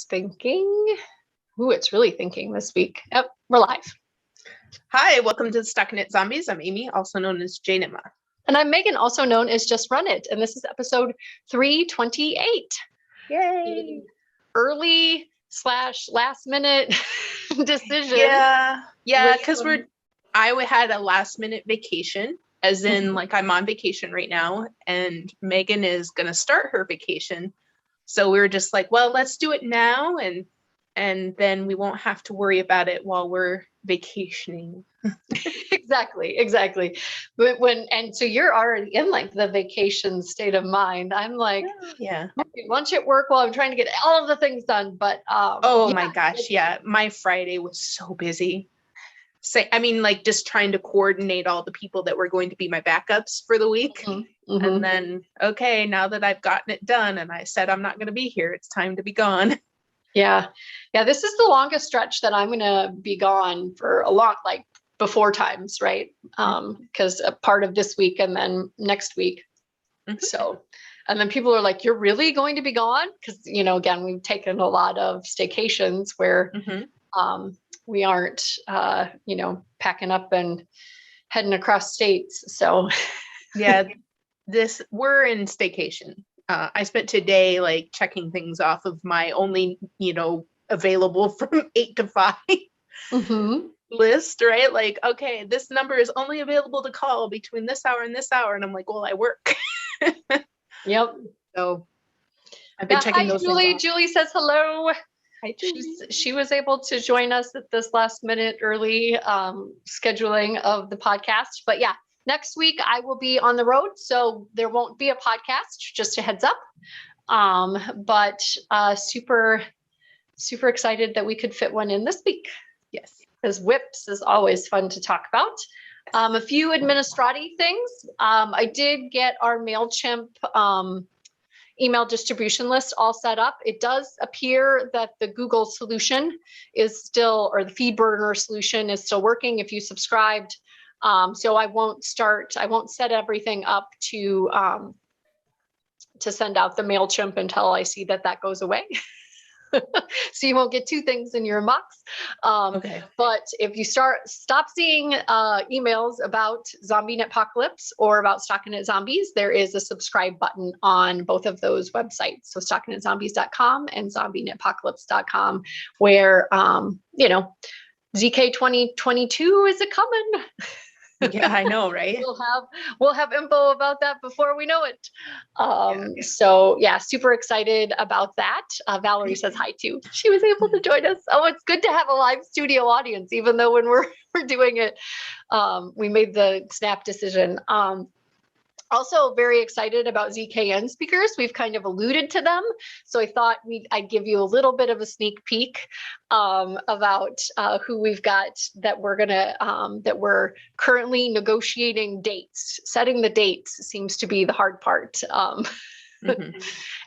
Thinking. Ooh, it's really thinking this week. Yep, we're live. Hi, welcome to StockinetteZombies. I'm Amy, also known as Janima. And I'm Megan, also known as Just Run It. And this is episode 328. Yay! Early / last minute decision. Yeah, because I had a last minute vacation, as in like I'm on vacation right now, and Megan is gonna start her vacation. So we were just like, well, let's do it now, and then we won't have to worry about it while we're vacationing. Exactly. But so you're already in like the vacation state of mind. I'm like, yeah, lunch at work while I'm trying to get all of the things done. But my gosh, yeah, my Friday was so busy. Like just trying to coordinate all the people that were going to be my backups for the week. And then, okay, now that I've gotten it done and I said I'm not going to be here, it's time to be gone. Yeah. This is the longest stretch that I'm going to be gone for a long, like before times, right? Because a part of this week and then next week. So, and then people are like, you're really going to be gone? Because, again, we've taken a lot of staycations where we aren't, packing up and heading across states. So yeah, we're in staycation. I spent today like checking things off of my only, available from 8 to 5 list, right? Like, okay, this number is only available to call between this hour and this hour. And I'm like, well, I work. Yep. So I've been checking those Julie. things off. Julie says hello. Hi, Julie. She was able to join us at this last minute early scheduling of the podcast. But yeah, next week I will be on the road, so there won't be a podcast, just a heads up. But super excited that we could fit one in this week. Yes. Because whips is always fun to talk about. A few administrative things. I did get our MailChimp email distribution list all set up. It does appear that the Google solution is still, or the FeedBurner solution is still working if you subscribed. So I won't set everything up to send out the MailChimp until I see that goes away. So you won't get two things in your inbox. Okay. But if you stop seeing emails about Zombie Netpocalypse or about StockinetteZombies, there is a subscribe button on both of those websites. So StockinetteZombies.com and ZombieNetpocalypse.com, where ZK 2022 is a coming. Yeah, I know, right? We'll have info about that before we know it. So yeah, super excited about that. Valerie says hi too. She was able to join us. Oh, it's good to have a live studio audience, even though when we're doing it, we made the snap decision. Also very excited about ZKN speakers. We've kind of alluded to them. So I thought I'd give you a little bit of a sneak peek about who we've got that we're currently negotiating dates. Setting the dates seems to be the hard part.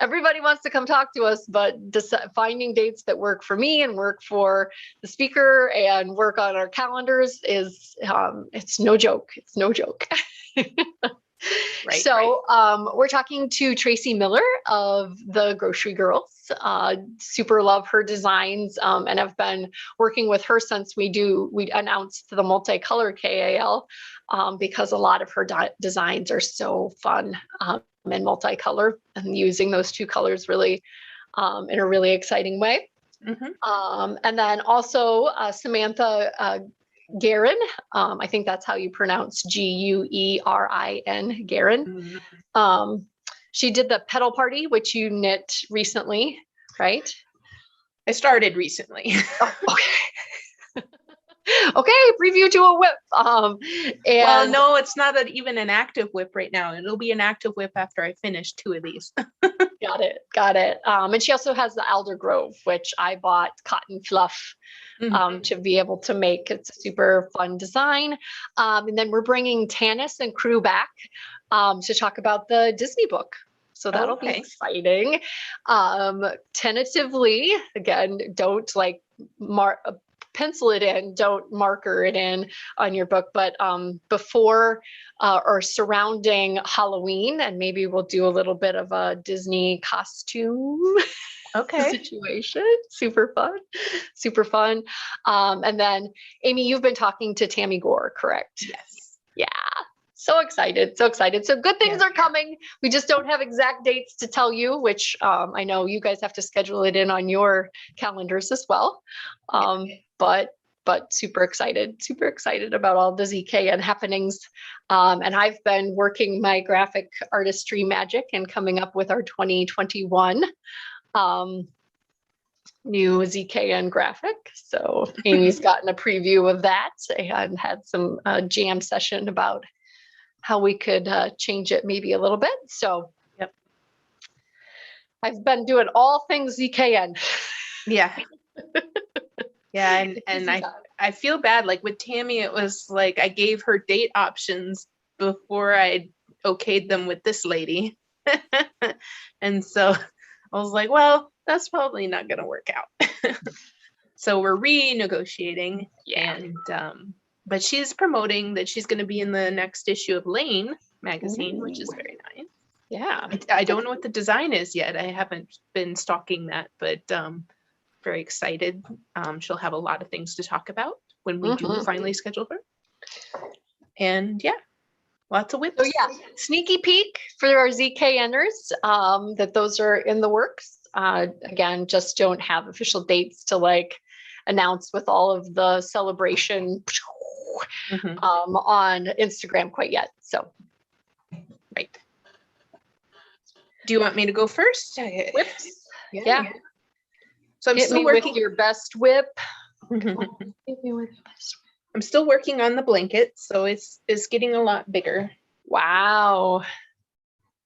Everybody wants to come talk to us, but finding dates that work for me and work for the speaker and work on our calendars is it's no joke. It's no joke. We're talking to Tracy Miller of the Grocery Girls. Super love her designs, and have been working with her since we announced the multicolor KAL, because a lot of her designs are so fun and multicolor, and using those two colors really in a really exciting way. And then also Samantha Guerin, I think that's how you pronounce Guerin, Guerin. She did the pedal party, which you knit recently, right? I started recently. Okay. Okay, preview to a whip. Well, no, it's not even an active whip right now. It'll be an active whip after I finish 2 of these. Got it. And she also has the Alder Grove, which I bought cotton fluff to be able to make. It's a super fun design. And then we're bringing Tanis and crew back to talk about the Disney book. So that'll be exciting. Tentatively, again, don't pencil it in, don't marker it in on your book, but before or surrounding Halloween, and maybe we'll do a little bit of a Disney costume Okay. situation. Super fun. Super fun. And then Amy, you've been talking to Tammy Gore, correct? Yes. Yeah. So excited. So excited. So good things are coming. We just don't have exact dates to tell you, which I know you guys have to schedule it in on your calendars as well. But super excited about all the ZKN happenings. And I've been working my graphic artistry magic and coming up with our 2021 new ZKN graphic. So Amy's gotten a preview of that and had some jam session about how we could change it maybe a little bit. So yep. I've been doing all things ZKN. Yeah. Yeah, and I feel bad. Like with Tammy, it was like I gave her date options before I okayed them with this lady. And so I was like, well, that's probably not going to work out. So we're renegotiating. Yeah. And but she's promoting that she's going to be in the next issue of Lane magazine, Ooh. which is very nice. Yeah. I don't know what the design is yet. I haven't been stalking that, but very excited. She'll have a lot of things to talk about when we do finally schedule her. And yeah, lots of whips. So yeah, sneaky peek for our ZKNers, that those are in the works. Again, just don't have official dates to like announce with all of the celebration on Instagram quite yet. So right. Do you want me to go first? Whips. Yeah. So I'm Hit still me working with your best whip. I'm still working on the blanket, so it's getting a lot bigger. Wow.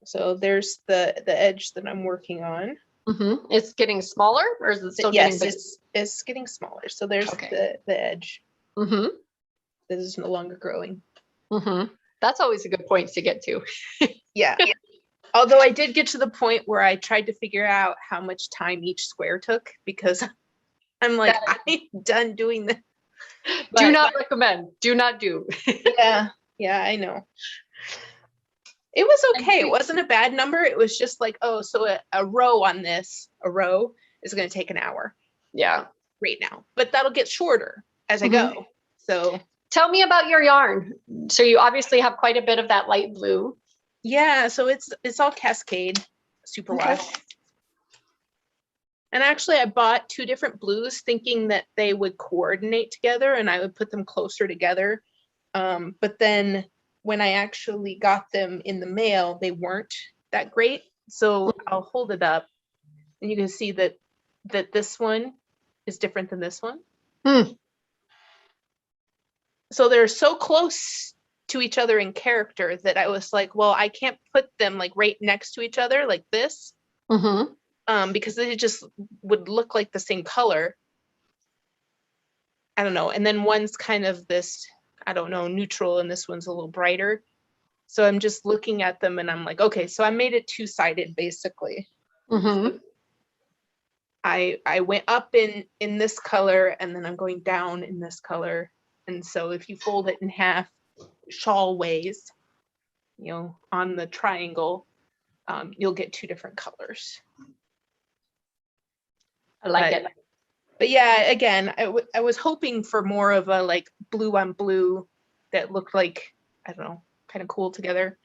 So there's the edge that I'm working on. It's getting smaller, or is it still getting bigger? It's getting smaller. So there's the edge. This is no longer growing. That's always a good point to get to. Yeah. Although I did get to the point where I tried to figure out how much time each square took, because I'm like, I'm done doing this. Do not recommend. Do not do. Yeah, I know. It was okay. It wasn't a bad number. It was just like, oh, so a row on this, is going to take an hour. Yeah. Right now. But that'll get shorter as I go. So tell me about your yarn. So you obviously have quite a bit of that light blue. Yeah, so it's all Cascade superwash. And actually I bought 2 different blues thinking that they would coordinate together and I would put them closer together. But then when I actually got them in the mail, they weren't that great. So I'll hold it up and you can see that this one is different than this one. So they're so close to each other in character that I was like, well, I can't put them like right next to each other like this, because they just would look like the same color. I don't know. And then one's kind of this, I don't know, neutral, and this one's a little brighter. So I'm just looking at them and I'm like, okay, so I made it 2-sided basically. I went up in this color and then I'm going down in this color. And so if you fold it in half, shawl ways, on the triangle, you'll get 2 different colors. I like it. But yeah, again, I was hoping for more of a like blue on blue that looked like, I don't know, kind of cool together.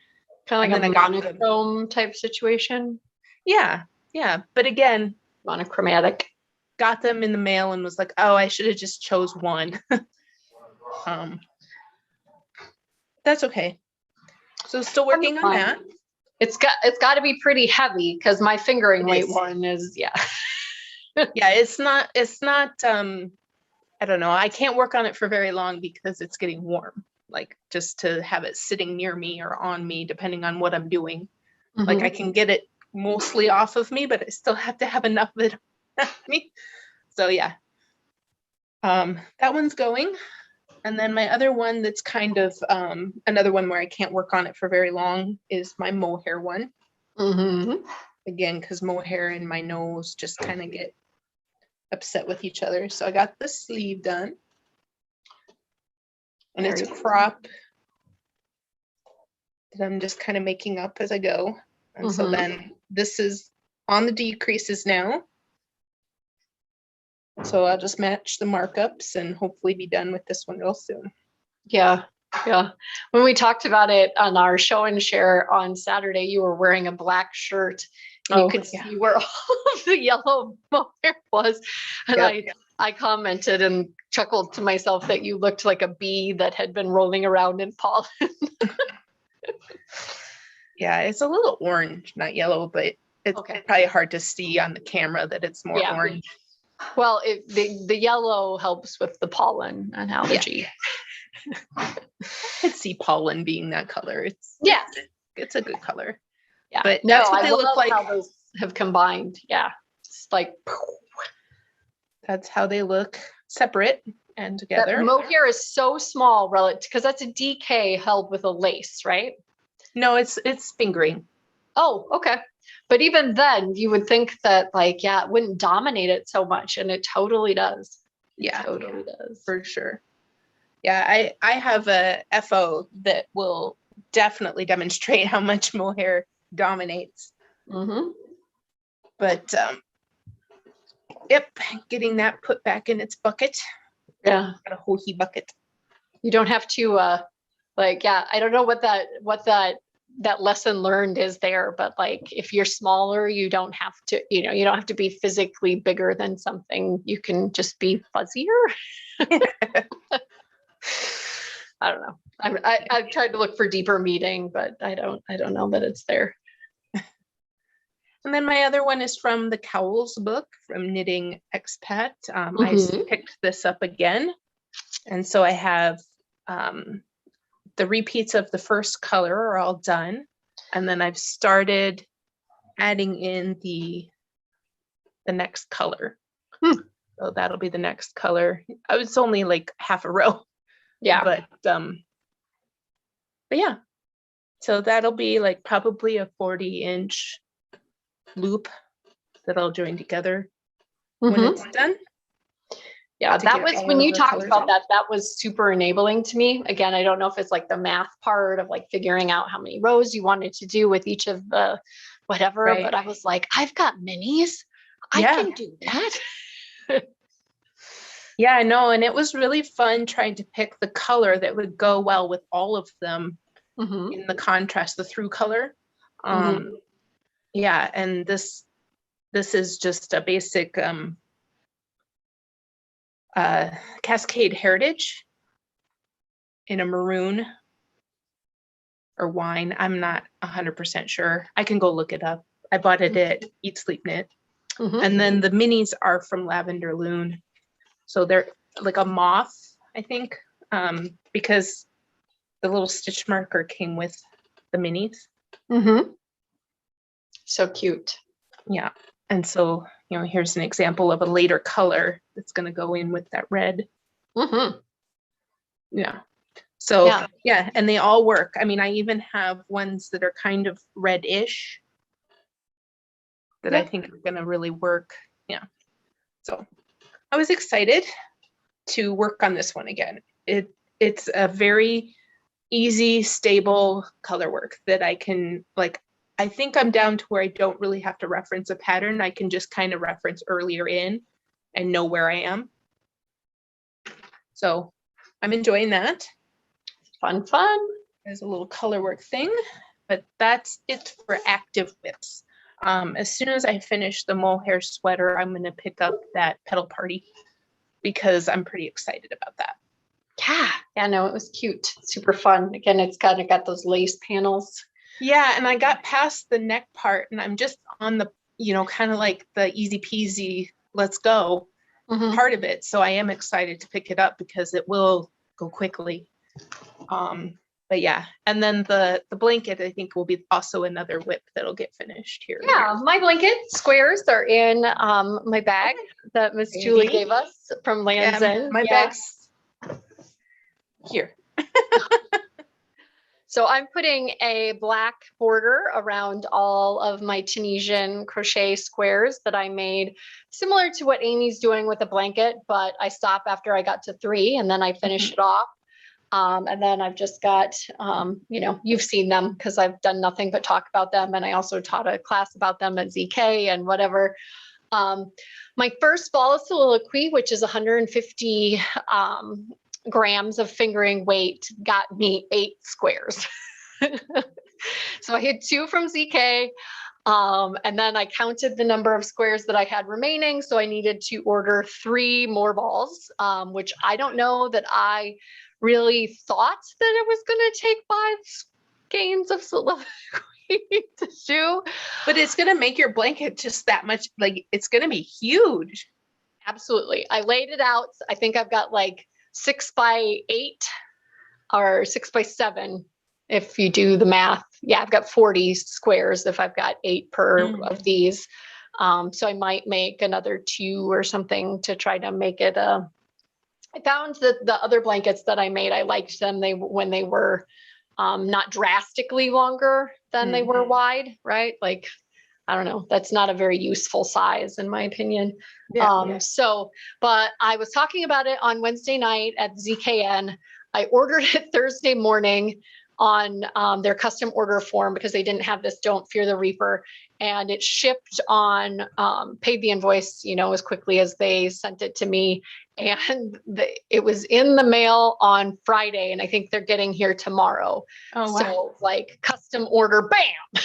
Kind of like a monochrome type situation. Yeah. But again, monochromatic. Got them in the mail and was like, oh, I should have just chose one. That's okay. So still working on that. It's got to be pretty heavy because my fingering weight one is yeah, it's not I don't know, I can't work on it for very long because it's getting warm, like just to have it sitting near me or on me depending on what I'm doing. Like I can get it mostly off of me, but I still have to have enough of it on me. So yeah, that one's going. And then my other one that's kind of another one where I can't work on it for very long is my mohair one. Again, because mohair and my nose just kind of get upset with each other. So I got the sleeve done. And it's a crop that I'm just kind of making up as I go. And so then this is on the decreases now. So I'll just match the markups and hopefully be done with this one real soon. Yeah. Yeah. When we talked about it on our show and share on Saturday, you were wearing a black shirt and you could see where all of the yellow mohair was. And I commented and chuckled to myself that you looked like a bee that had been rolling around in pollen. Yeah, it's a little orange, not yellow, but it's probably hard to see on the camera that it's more orange. Well, the yellow helps with the pollen analogy. I could see pollen being that color. It's a good color. Yeah, but that's what they look like. How those have combined. Yeah, it's like that's how they look separate and together. That mohair is so small relative because that's a DK held with a lace, right? No, it's fingering. Oh, okay. But even then, you would think that it wouldn't dominate it so much, and it totally does. Yeah, totally does for sure. Yeah, I have a FO that will definitely demonstrate how much mohair dominates. Mm-hmm. But getting that put back in its bucket. Yeah, got a hohi bucket. You don't have to I don't know what that lesson learned is there, but if you're smaller, you don't have to, you don't have to be physically bigger than something. You can just be fuzzier. I don't know. I've tried to look for deeper meaning, but I don't know that it's there. And then my other one is from the Cowls book from Knitting Expat. I picked this up again. And so I have the repeats of the first color are all done. And then I've started adding in the next color. So that'll be the next color. It's only like half a row. Yeah. But yeah. So that'll be like probably a 40-inch loop that I'll join together when it's done. Yeah, that was when you talked about that was super enabling to me. Again, I don't know if it's like the math part of figuring out how many rows you wanted to do with each of the whatever, but I was like, I've got minis. I can do that. Yeah, I know. And it was really fun trying to pick the color that would go well with all of them in the contrast, the through color. Yeah, and this is just a basic Cascade Heritage in a maroon or wine. I'm not 100% sure. I can go look it up. I bought it at Eat Sleep Knit. And then the minis are from Lavender Loon. So they're like a moth, I think, because the little stitch marker came with the minis. So cute. Yeah. And so, here's an example of a later color that's going to go in with that red. Yeah. So, yeah. And they all work. I mean, I even have ones that are kind of reddish that I think are going to really work. Yeah. So I was excited to work on this one again. It's a very easy, stable color work that I can I think I'm down to where I don't really have to reference a pattern. I can just kind of reference earlier in and know where I am. So I'm enjoying that. Fun. There's a little color work thing, but that's it for active whips. As soon as I finish the mohair sweater, I'm going to pick up that Petal Party because I'm pretty excited about that. Yeah, no, it was cute. Super fun. Again, it's kind of got those lace panels. Yeah, and I got past the neck part and I'm just on the, kind of like the easy peasy, let's go part of it. So I am excited to pick it up because it will go quickly. But yeah, and then the blanket, I think, will be also another whip that'll get finished here. Yeah, my blanket squares are in my bag that Miss Julie gave us from Land's End. My bag's here. So I'm putting a black border around all of my Tunisian crochet squares that I made, similar to what Amy's doing with a blanket, but I stop after I got to 3 and then I finish it off. And then I've just got, you've seen them because I've done nothing but talk about them. And I also taught a class about them at ZK and whatever. My first ball of soliloquy, which is 150 grams of fingering weight, got me 8 squares. So I had 2 from ZK. And then I counted the number of squares that I had remaining. So I needed to order 3 more balls, which I don't know that I really thought that it was going to take 5 skeins of soliloquy to do. But it's going to make your blanket just that much, like, it's going to be huge. Absolutely. I laid it out. I think I've got like 6 by 8 or 6 by 7. If you do the math, yeah, I've got 40 squares if I've got 8 per of these. So I might make another 2 or something to try to make it I found that the other blankets that I made, I liked them when they were not drastically longer than they were wide, right? Like, I don't know, that's not a very useful size in my opinion. So, but I was talking about it on Wednesday night at ZKN. I ordered it Thursday morning on their custom order form because they didn't have this Don't Fear the Reaper, and it shipped on paid the invoice, as quickly as they sent it to me, and it was in the mail on Friday, and I think they're getting here tomorrow. Oh, wow. So like custom order, bam.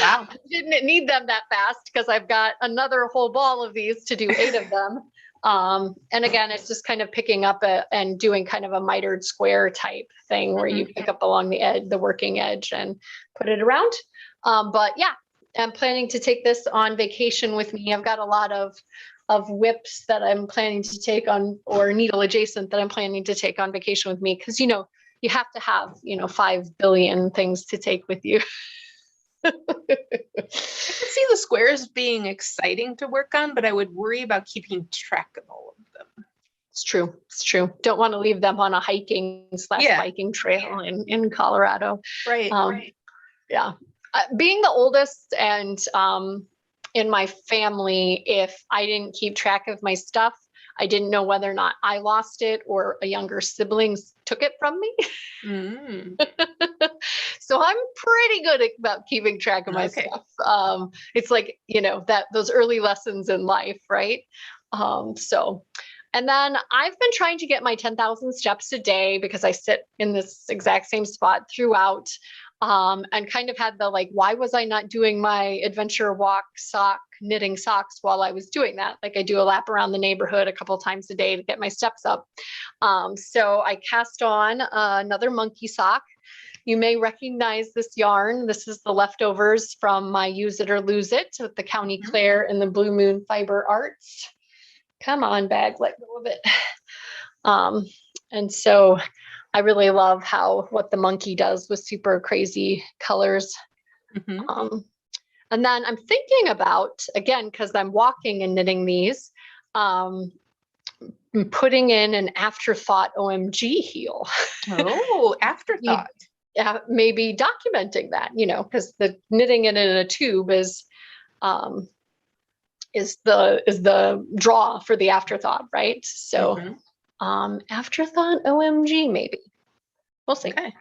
Wow. I didn't need them that fast because I've got another whole ball of these to do 8 of them. And again, it's just kind of picking up and doing kind of a mitered square type thing where you pick up along the edge, the working edge, and put it around. But yeah, I'm planning to take this on vacation with me. I've got a lot of whips that I'm planning to take on, or needle adjacent that I'm planning to take on vacation with me. Cause you have to have, 5 billion things to take with you. I can see the squares being exciting to work on, but I would worry about keeping track of all of them. It's true. It's true. Don't want to leave them on a hiking / biking trail in Colorado. Right. Yeah. Being the oldest and in my family, if I didn't keep track of my stuff, I didn't know whether or not I lost it or a younger sibling took it from me. So I'm pretty good about keeping track of my stuff. It's like, those early lessons in life, right? And then I've been trying to get my 10,000 steps a day because I sit in this exact same spot throughout, and kind of had the why was I not doing my adventure walk knitting socks while I was doing that? Like I do a lap around the neighborhood a couple times a day to get my steps up. So I cast on another monkey sock. You may recognize this yarn. This is the leftovers from my Use It or Lose It with the County Claire and the Blue Moon Fiber Arts. Come on, bag, let go of it. And so I really love what the monkey does with super crazy colors. And then I'm thinking about, again, because I'm walking and knitting these, putting in an afterthought OMG heel. Oh, afterthought. Yeah, maybe documenting that, because the knitting it in a tube is the draw for the afterthought, right? So afterthought OMG, maybe. We'll see. Okay.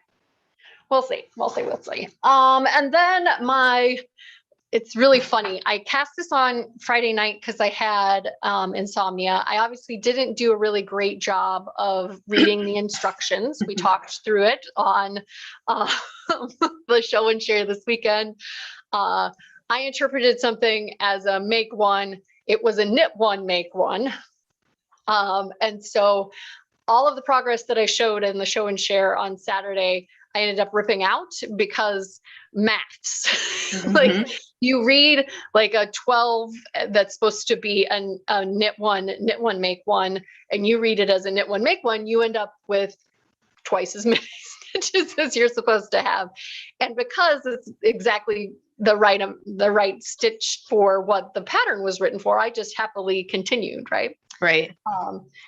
We'll see. And then it's really funny. I cast this on Friday night because I had insomnia. I obviously didn't do a really great job of reading the instructions. We talked through it on the show and share this weekend. I interpreted something as a make one. It was a knit one, make one. And so all of the progress that I showed in the show and share on Saturday, I ended up ripping out because maths. Like you read like a 12 that's supposed to be a knit one, make one, and you read it as a knit one, make one, you end up with twice as many stitches as you're supposed to have. And because it's exactly the right stitch for what the pattern was written for, I just happily continued, right? Right.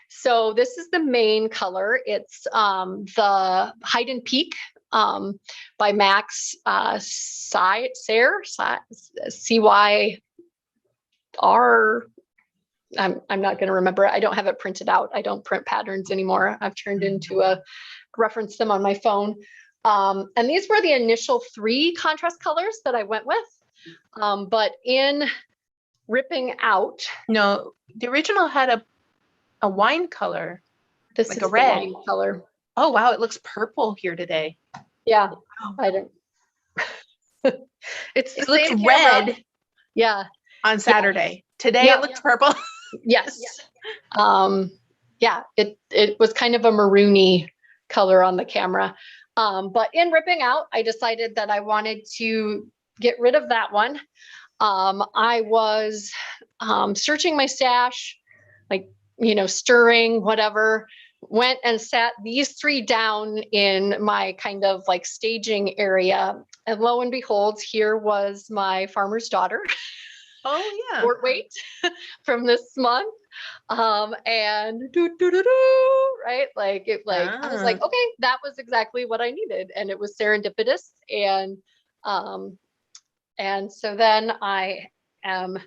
So this is the main color. It's the Hide and Peak by Max Cyr, C-Y-R. I'm not going to remember. I don't have it printed out. I don't print patterns anymore. I've turned into reference them on my phone. And these were the initial 3 contrast colors that I went with. But in Ripping Out. No, the original had a wine color. This Like is a the red. wine color. Oh, wow. It looks purple here today. Yeah, Wow. I don't. It's the It looks same camera. red Yeah. on Saturday. Today Yeah. it looks purple. Yes. Yeah, it was kind of a maroony color on the camera. But in Ripping Out, I decided that I wanted to get rid of that one. I was searching my stash, like, stirring, whatever, went and sat these three down in my kind of like staging area. And lo and behold, here was my farmer's daughter. Oh, yeah. Sport weight from this month. And right, like I was like, okay, that was exactly what I needed, and it was serendipitous. And so then I am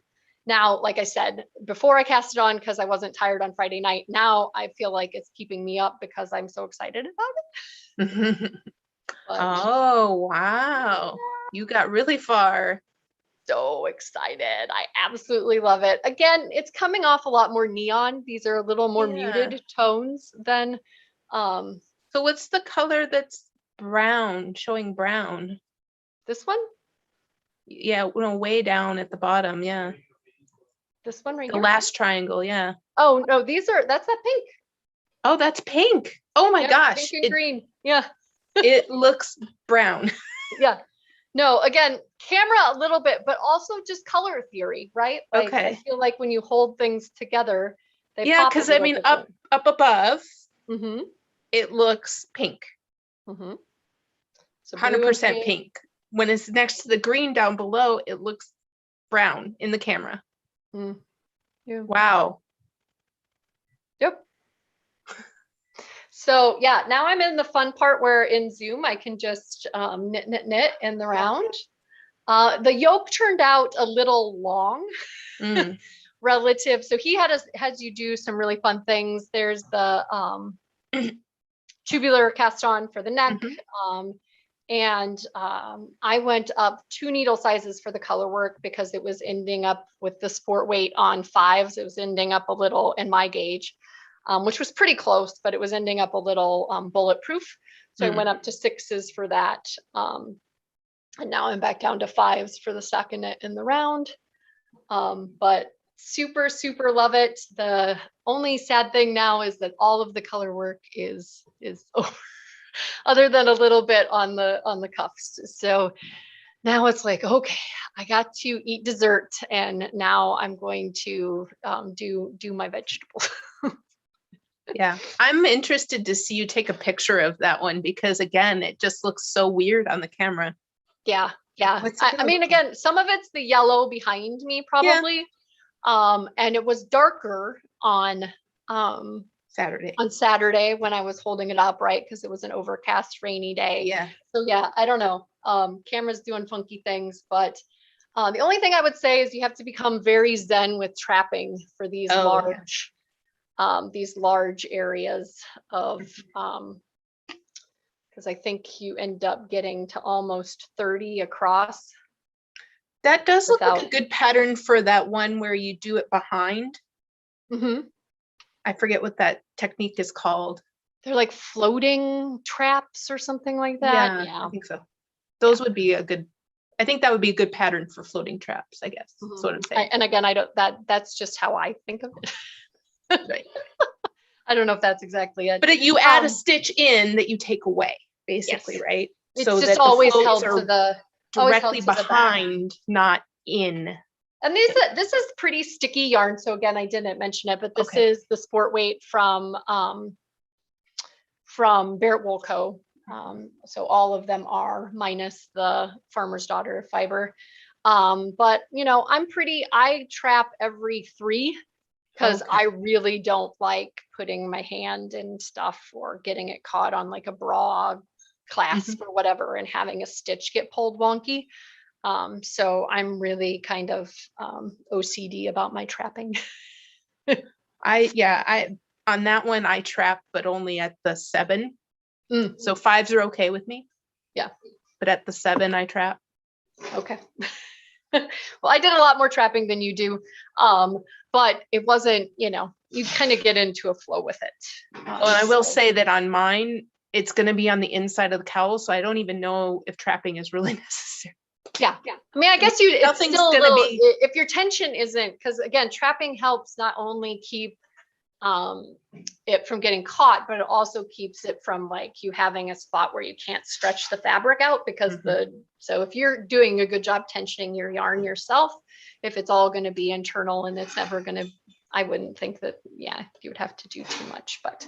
now, like I said before, I cast it on because I wasn't tired on Friday night. Now I feel like it's keeping me up because I'm so excited about it. Oh, wow. You got really far. So excited. I absolutely love it. Again, it's coming off a lot more neon. These are a little more muted tones than so what's the color that's brown, showing brown? This one? Yeah, way down at the bottom. Yeah. This one right here? The last triangle, yeah. Oh, no, that's that pink. Oh, that's pink. Oh my gosh. Pink and green. Yeah. It looks brown. Yeah. No, again, camera a little bit, but also just color theory, right? Like, okay. I feel like when you hold things together, they pop because I mean, different. up above, it looks pink. So 100% pink. When it's next to the green down below, it looks brown in the camera. Yeah. Wow. Yep. So yeah, now I'm in the fun part where in Zoom I can just knit in the round. The yoke turned out a little long relative. So he has you do some really fun things. There's the tubular cast on for the neck. And I went up 2 needle sizes for the color work because it was ending up with the sport weight on 5s. It was ending up a little in my gauge, which was pretty close, but it was ending up a little bulletproof. So I went up to 6s for that. And now I'm back down to 5s for the stockinette in the round. But super, super love it. The only sad thing now is that all of the color work is over. Other than a little bit on the cuffs. So now it's like, okay, I got to eat dessert, and now I'm going to do my vegetables. Yeah, I'm interested to see you take a picture of that one because again, it just looks so weird on the camera. Yeah. I mean, again, some of it's the yellow behind me probably, and it was darker on Saturday when I was holding it up, right? Because it was an overcast, rainy day. Yeah. So yeah, I don't know. Camera's doing funky things, but the only thing I would say is you have to become very zen with trapping for these large areas of, because I think you end up getting to almost 30 across. That does look like a good pattern for that one where you do it behind. I forget what that technique is called. They're like floating traps or something like that. Yeah. I think so. Those would be I think that would be a good pattern for floating traps, I guess. That's what I'm saying. And again, that's just how I think of it. Right. I don't know if that's exactly it. But you add a stitch in that you take away, basically, right? It's so just always held to the directly behind, not in. And this is pretty sticky yarn. So again, I didn't mention it, but this is the sport weight from Barrett Wool Co. So all of them are minus the Farmer's Daughter fiber. But I trap every 3 because I really don't like putting my hand in stuff or getting it caught on like a bra clasp or whatever and having a stitch get pulled wonky. So I'm really kind of OCD about my trapping. I on that one I trap, but only at the 7. So 5s are okay with me. Yeah. But at the 7 I trap. Okay. Well, I did a lot more trapping than you do. But it wasn't, you kind of get into a flow with it. Well, and I will say that on mine, it's going to be on the inside of the cowl, so I don't even know if trapping is really necessary. Yeah. I mean, I guess it's Nothing's still a gonna little, be- if your tension isn't, because again, trapping helps not only keep it from getting caught, but it also keeps it from like you having a spot where you can't stretch the fabric out because so if you're doing a good job tensioning your yarn yourself, if it's all going to be internal and it's never going to, I wouldn't think that, you would have to do too much, but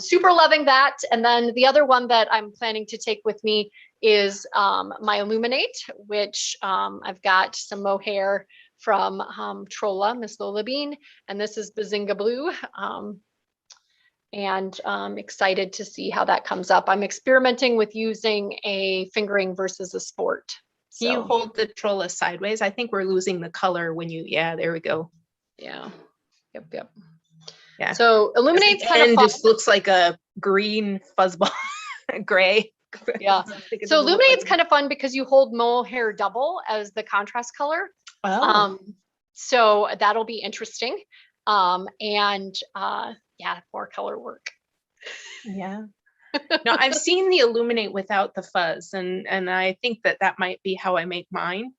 super loving that. And then the other one that I'm planning to take with me is my Illuminate, which I've got some mohair from Trolla, Miss Lola Bean, and this is Bazinga Blue. And I'm excited to see how that comes up. I'm experimenting with using a fingering versus a sport. So. Can you hold the Trolla sideways? I think we're losing the color when you, there we go. Yeah. Yep. Yeah. So Illuminate's kind of fun. Just looks like a green fuzzball, gray. Yeah. So Illuminate's kind of fun because you hold mohair double as the contrast color. Oh. So that'll be interesting. And more color work. Yeah. No, I've seen the Illuminate without the fuzz, and I think that might be how I make mine.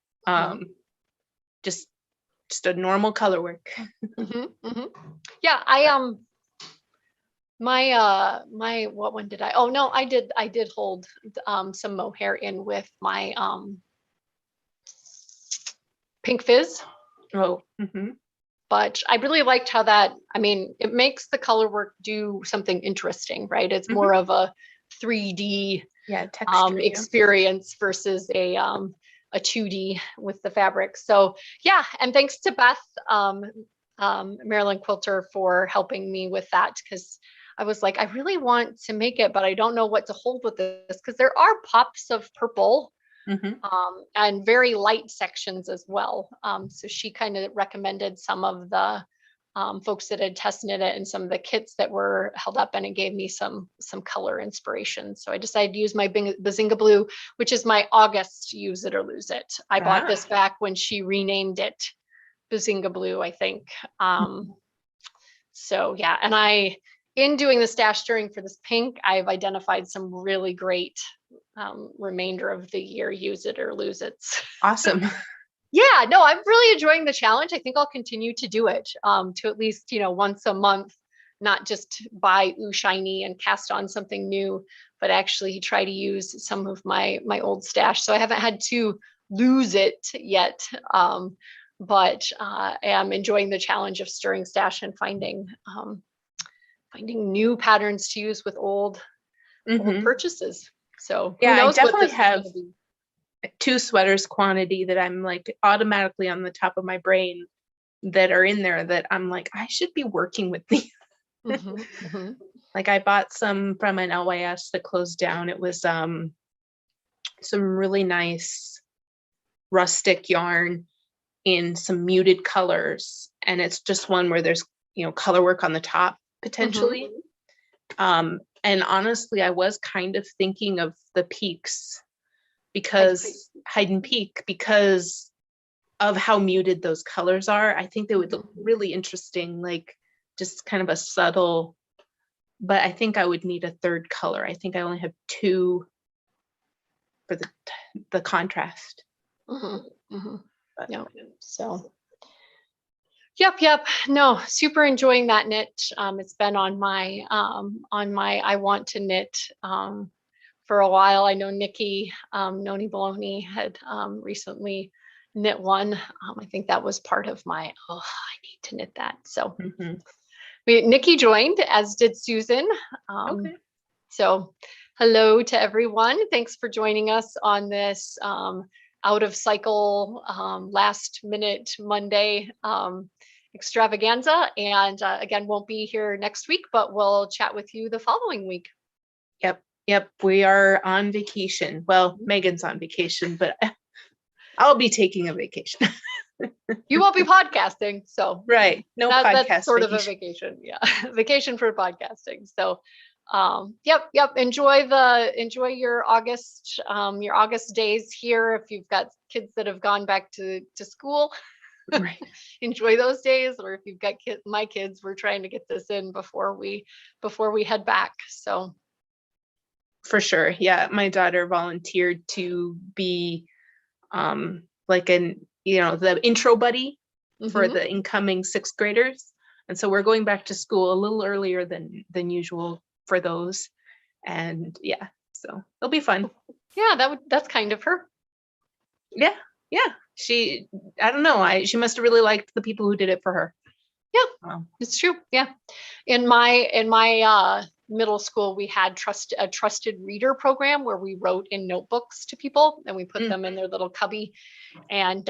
Just a normal color work. Yeah, I my what one did I? Oh no, I did hold some mohair in with my Pink Fizz. Oh. But I really liked how that, I mean, it makes the color work do something interesting, right? It's more of a 3D texture, experience versus a 2D with the fabric. So and thanks to Beth, Marilyn Quilter, for helping me with that, because I was like, I really want to make it, but I don't know what to hold with this, because there are pops of purple. And very light sections as well. So she kind of recommended some of the folks that had tested it and some of the kits that were held up, and it gave me some color inspiration. So I decided to use my Bazinga Blue, which is my August Use It or Lose It. I bought this back when she renamed it Bazinga Blue, I think. So and in doing the stash stirring for this pink, I've identified some really great remainder of the year Use It or Lose It. Awesome. Yeah, no, I'm really enjoying the challenge. I think I'll continue to do it to at least, once a month, not just buy Ooh Shiny and cast on something new, but actually try to use some of my old stash. So I haven't had to lose it yet, but I am enjoying the challenge of stirring stash and finding new patterns to use with old purchases. So I definitely have 2 sweaters quantity that I'm like automatically on the top of my brain that are in there that I'm like, I should be working with these. Like I bought some from an LYS that closed down. It was some really nice rustic yarn in some muted colors, and it's just one where there's color work on the top potentially. And honestly, I was kind of thinking of the peaks, because Hide and Peak, because of how muted those colors are. I think they would look really interesting, like just kind of a subtle, but I think I would need a third color. I think I only have 2 for the contrast. So Yep. No, super enjoying that knit. It's been on my I want to knit for a while. I know Nikki Noni Baloney had recently knit one. I think that was part of my I need to knit that. So Nikki joined, as did Susan. So hello to everyone. Thanks for joining us on this out of cycle last minute Monday extravaganza, and again, won't be here next week, but we'll chat with you the following week. Yep, we are on vacation. Well, Megan's on vacation, but I'll be taking a vacation. You won't be podcasting, so right, no podcast. That's sort of a vacation, vacation for podcasting. So Yep. Enjoy your August days here. If you've got kids that have gone back to school, Right. enjoy those days. Or if you've got my kids, we're trying to get this in before we head back. So For sure. Yeah. My daughter volunteered to be like the intro buddy for the incoming 6th graders. And so we're going back to school a little earlier than usual for those. And yeah, so it'll be fun. Yeah, that's kind of her. Yeah. I don't know. She must have really liked the people who did it for her. Yeah, it's true. Yeah. In my middle school, we had a trusted reader program where we wrote in notebooks to people and we put them in their little cubby. And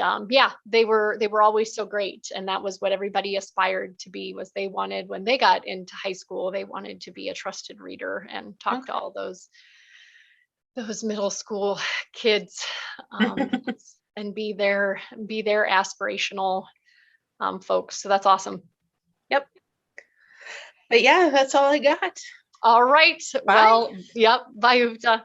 they were always so great. And that was what everybody aspired to be, was they wanted, when they got into high school, they wanted to be a trusted reader and talk to all those middle school kids, and be their aspirational folks. So that's awesome. Yep. But yeah, that's all I got. All right. Bye. Well, yep. Bye, Uvta.